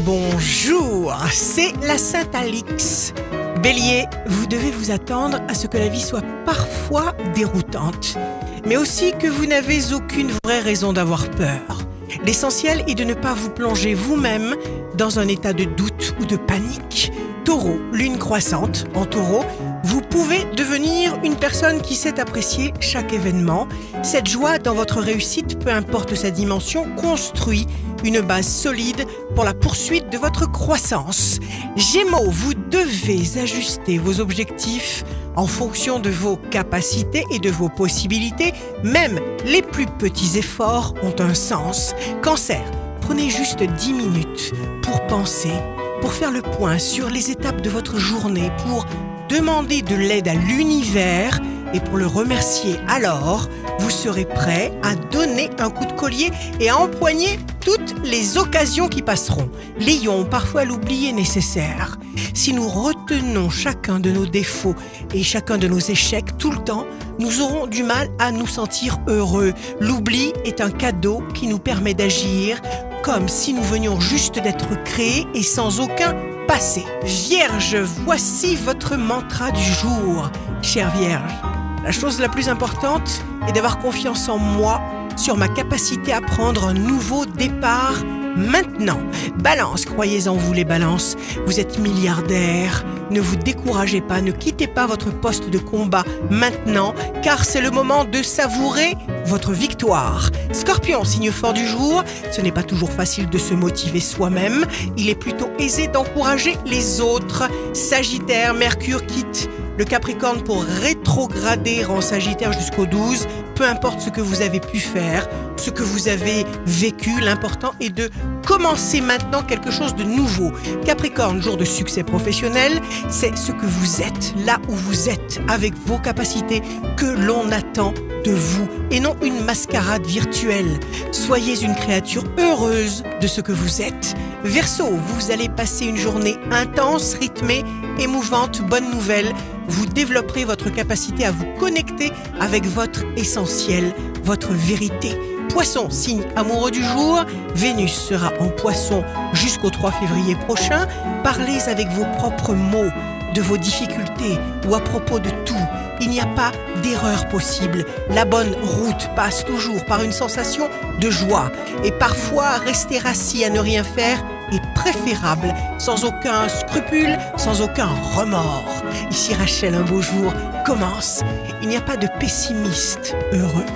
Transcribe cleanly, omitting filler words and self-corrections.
Bonjour, c'est la Sainte Alix. Bélier, vous devez vous attendre à ce que la vie soit parfois déroutante, mais aussi que vous n'avez aucune vraie raison d'avoir peur. L'essentiel est de ne pas vous plonger vous-même dans un état de doute ou de panique. Taureau, lune croissante. En taureau, vous pouvez devenir une personne qui sait apprécier chaque événement. Cette joie dans votre réussite, peu importe sa dimension, construit une base solide pour la poursuite de votre croissance. Gémeaux, vous devez ajuster vos objectifs en fonction de vos capacités et de vos possibilités. Même les plus petits efforts ont un sens. Cancer, prenez juste 10 minutes pour penser, pour faire le point sur les étapes de votre journée, pour demander de l'aide à l'univers et pour le remercier. Alors, vous serez prêt à donner un coup de collier et à empoigner toutes les occasions qui passeront. Lion, parfois l'oubli est nécessaire. Si nous retenons chacun de nos défauts et chacun de nos échecs tout le temps, nous aurons du mal à nous sentir heureux. L'oubli est un cadeau qui nous permet d'agir comme si nous venions juste d'être créés et sans aucun passé. Vierge, voici votre mantra du jour. Chère Vierge, la chose la plus importante est d'avoir confiance en moi, sur ma capacité à prendre un nouveau départ maintenant. Balance, croyez en vous les balances, vous êtes milliardaire. Ne vous découragez pas, ne quittez pas votre poste de combat maintenant, car c'est le moment de savourer votre victoire. Scorpion, signe fort du jour, ce n'est pas toujours facile de se motiver soi-même, il est plutôt aisé d'encourager les autres. Sagittaire, Mercure quitte le Capricorne pour rétrograder en Sagittaire jusqu'au 12. Peu importe ce que vous avez pu faire, ce que vous avez vécu, l'important est de commencer maintenant quelque chose de nouveau. Capricorne, jour de succès professionnel, c'est ce que vous êtes, là où vous êtes, avec vos capacités, que l'on attend de vous, et non une mascarade virtuelle. Soyez une créature heureuse de ce que vous êtes. Verseau, vous allez passer une journée intense, rythmée, émouvante. Bonne nouvelle, vous développerez votre capacité à vous connecter avec votre essentiel, votre vérité. Poisson, signe amoureux du jour, Vénus sera en Poisson jusqu'au 3 février prochain. Parlez avec vos propres mots de vos difficultés ou à propos de tout. Il n'y a pas d'erreur possible. La bonne route passe toujours par une sensation de joie. Et parfois, rester assis à ne rien faire est préférable, sans aucun scrupule, sans aucun remords. Ici Rachel, un beau jour commence. Il n'y a pas de pessimiste heureux.